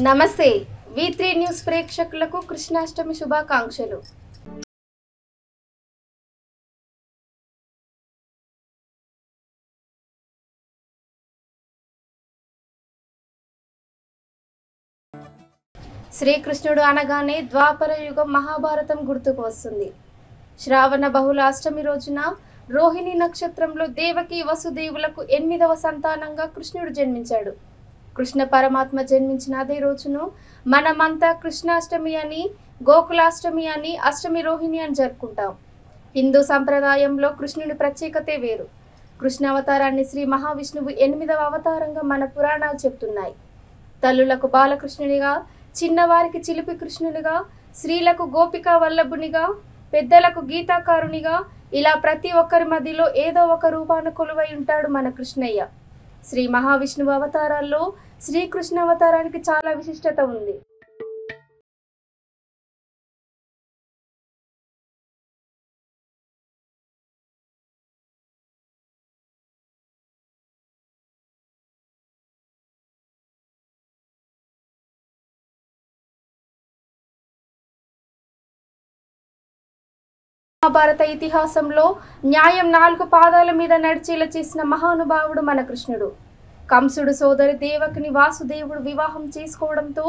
నమస్తే V3 news ప్రేక్షకులకు కృష్ణాష్టమి శుభాకాంక్షలు. శ్రీకృష్ణుడు అనగానే ద్వాపర యుగం మహాభారతం గుర్తుకు వస్తుంది. శ్రావణ బహుళ అష్టమి రోజున రోహిణి నక్షత్రంలో దేవకి వసుదేవులకు 8వ సంతానంగా కృష్ణుడు జన్మించాడు. కృష్ణ పరమాత్మ జన్మించిన అదే రోజును మనమంతా కృష్ణాష్టమి అని, గోకులాష్టమి అని, అష్టమి రోహిణి అని జరుపుకుంటాం. హిందూ సంప్రదాయంలో కృష్ణుని ప్రత్యేకతే వేరు. కృష్ణ అవతారాన్ని శ్రీ మహావిష్ణువు 8వ అవతారంగా మన పురాణాలు చెప్తున్నాయి. తల్లులకు బాలకృష్ణునిగా, చిన్నవారికి చిలిపి కృష్ణునిగా, స్త్రీలకు గోపికా వల్లభునిగా, పెద్దలకు గీతాకారునిగా, ఇలా ప్రతి ఒక్కరి మధ్యలో ఏదో ఒక రూపాన కొలువై ఉంటాడు మన కృష్ణయ్య. శ్రీ మహావిష్ణువు అవతారాల్లో శ్రీకృష్ణ అవతారానికి చాలా విశిష్టత ఉంది. మహాభారత ఇతిహాసంలో న్యాయం 4 పాదాల మీద నడిచేలా చేసిన మహానుభావుడు మన కృష్ణుడు. కంసుడు సోదరి దేవకిని వాసుదేవుడు వివాహం చేసుకోవడంతో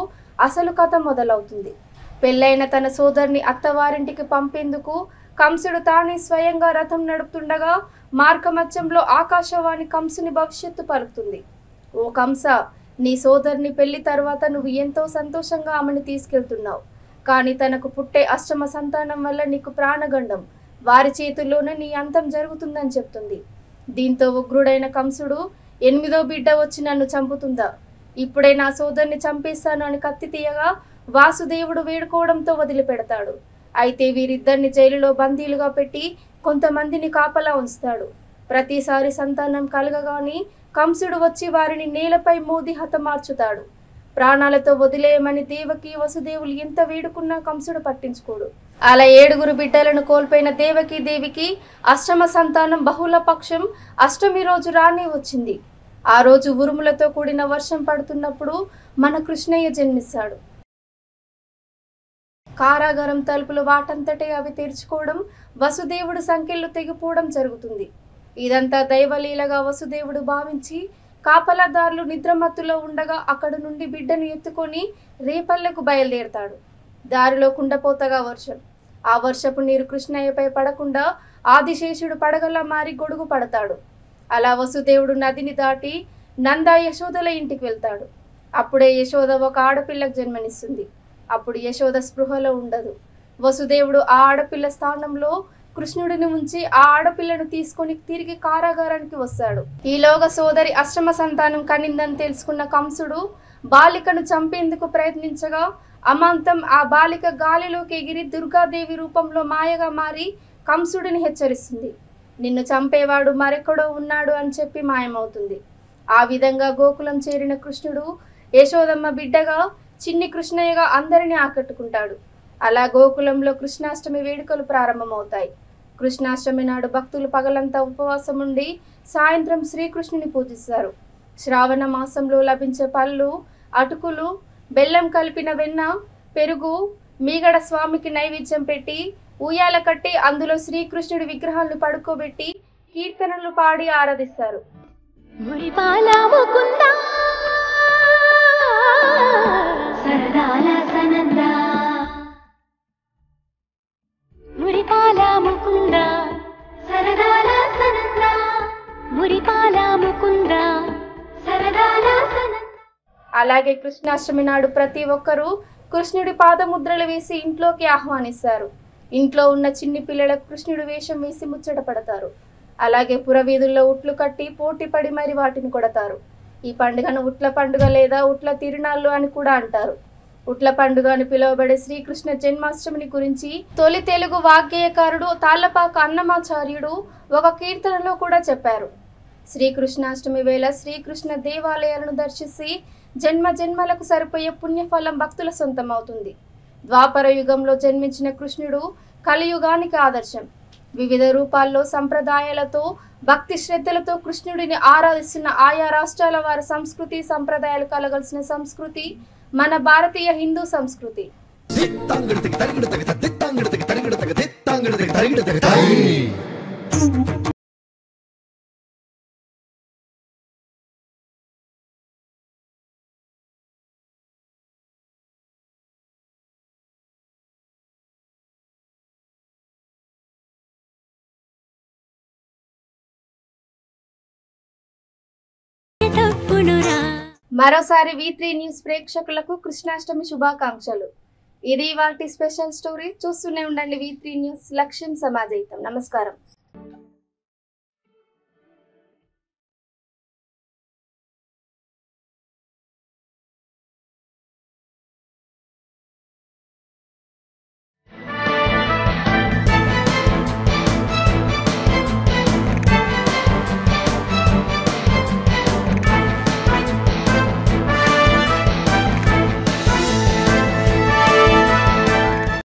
అసలు కథ మొదలవుతుంది. పెళ్ళైన తన సోదరిని అత్తవారింటికి పంపేందుకు కంసుడు తానే స్వయంగా రథం నడుపుతుండగా మార్గమధ్యంలో ఆకాశవాణి కంసుని భవిష్యత్తు పలుకుతుంది. ఓ కంస, నీ సోదరిని పెళ్లి తర్వాత నువ్వు ఎంతో సంతోషంగా ఆమెను తీసుకెళ్తున్నావు. కానీ తనకు పుట్టే అష్టమ సంతానం వల్ల నీకు ప్రాణగండం, వారి చేతుల్లోనే నీ అంతం జరుగుతుందని చెప్తుంది. దీంతో ఉగ్రుడైన కంసుడు 8వ బిడ్డ వచ్చి నన్ను చంపుతుందా, ఇప్పుడే నా సోదరిని చంపేస్తాను అని కత్తి తీయగా వాసుదేవుడు వేడుకోవడంతో వదిలిపెడతాడు. అయితే వీరిద్దరిని జైలులో బందీలుగా పెట్టి కొంతమందిని కాపలా ఉంచుతాడు. ప్రతిసారి సంతానం కలగగానే కంసుడు వచ్చి వారిని నేలపై మోది హతమార్చుతాడు. ప్రాణాలతో వదిలేయమని దేవకి వసుదేవులు ఎంత వేడుకున్నా కంసుడు పట్టించుకోడు. అలా 7 బిడ్డలను కోల్పోయిన దేవకి దేవికి అష్టమ సంతానం బహుళ పక్షం అష్టమి రోజు రానే వచ్చింది. ఆ రోజు ఉరుములతో కూడిన వర్షం పడుతున్నప్పుడు మన కృష్ణయ్య జన్మిస్తాడు. కారాగారం తలుపులు వాటంతటే అవి తెరుచుకోవడం, వసుదేవుడు సంకెళ్ళు తెగిపోవడం జరుగుతుంది. ఇదంతా దైవలీలగా వసుదేవుడు భావించి కాపలాదారులు నిద్రమత్తులో ఉండగా అక్కడి నుండి బిడ్డను ఎత్తుకొని రేపల్లెకు బయలుదేరతాడు. దారిలో కుండపోతగా వర్షం. ఆ వర్షపు నీరు కృష్ణయ్యపై పడకుండా ఆదిశేషుడు పడగలా మారి గొడుగు పడతాడు. అలా వసుదేవుడు నదిని దాటి నంద యశోదల ఇంటికి వెళ్తాడు. అప్పుడే యశోద ఒక ఆడపిల్లకు జన్మనిస్తుంది. అప్పుడు యశోద స్పృహలో ఉండదు. వసుదేవుడు ఆ ఆడపిల్ల స్థానంలో కృష్ణుడిని ఉంచి ఆ ఆడపిల్లను తీసుకొని తిరిగి కారాగారానికి వస్తాడు. ఈలోగా సోదరి అష్టమ సంతానం కనిందని తెలుసుకున్న కంసుడు బాలికను చంపేందుకు ప్రయత్నించగా అమాంతం ఆ బాలిక గాలిలోకి ఎగిరి దుర్గాదేవి రూపంలో మాయగా మారి కంసుడిని హెచ్చరిస్తుంది. నిన్ను చంపేవాడు మరెక్కడో ఉన్నాడు అని చెప్పి మాయమవుతుంది. ఆ విధంగా గోకులం చేరిన కృష్ణుడు యశోదమ్మ బిడ్డగా, చిన్ని కృష్ణయ్యగా అందరినీ ఆకట్టుకుంటాడు. అలా గోకులంలో కృష్ణాష్టమి వేడుకలు ప్రారంభమవుతాయి. కృష్ణాష్టమి నాడు భక్తులు పగలంతా ఉపవాసం ఉండి సాయంత్రం శ్రీకృష్ణుని పూజిస్తారు. శ్రావణ మాసంలో లభించే పళ్ళు, అటుకులు, బెల్లం కలిపిన వెన్న, పెరుగు, మీగడ స్వామికి నైవేద్యం పెట్టి ఉయ్యాల కట్టి అందులో శ్రీకృష్ణుడి విగ్రహాలను పడుకోబెట్టి కీర్తనలు పాడి ఆరాధిస్తారు. అలాగే కృష్ణాష్టమి నాడు ప్రతి ఒక్కరూ కృష్ణుడి పాదముద్రలు వేసి ఇంట్లోకి ఆహ్వానిస్తారు. ఇంట్లో ఉన్న చిన్ని పిల్లలకు కృష్ణుడి వేషం వేసి ముచ్చట పడతారు. అలాగే పురవీధుల్లో ఉట్లు కట్టి పోటీ పడి మరి వాటిని కొడతారు. ఈ పండుగను ఉట్ల పండుగ లేదా ఉట్ల తిరునాళ్ళు అని కూడా అంటారు. ఉట్ల పండుగ అని పిలువబడే శ్రీకృష్ణ జన్మాష్టమిని గురించి తొలి తెలుగు వాగ్గేయకారుడు తాళ్లపాక అన్నమాచార్యుడు ఒక కీర్తనలో కూడా చెప్పారు. శ్రీకృష్ణాష్టమి వేళ శ్రీకృష్ణ దేవాలయాలను దర్శించి జన్మ జన్మలకు సరిపోయే పుణ్యఫలం భక్తుల సొంతం అవుతుంది. ద్వాపర యుగంలో జన్మించిన కృష్ణుడు కలియుగానికి ఆదర్శం. వివిధ రూపాల్లో సంప్రదాయాలతో భక్తి శ్రద్ధలతో కృష్ణుడిని ఆరాధిస్తున్న ఆయా రాష్ట్రాల వారి సంస్కృతి సంప్రదాయాలు కలగలిసిన సంస్కృతి మన భారతీయ హిందూ సంస్కృతి. మరోసారి V3 న్యూస్ ప్రేక్షకులకు కృష్ణాష్టమి శుభాకాంక్షలు. ఇది ఇవాల్టి స్పెషల్ స్టోరీ. చూస్తూనే ఉండండి V3 న్యూస్. లక్ష్యం సమాజయితం. నమస్కారం.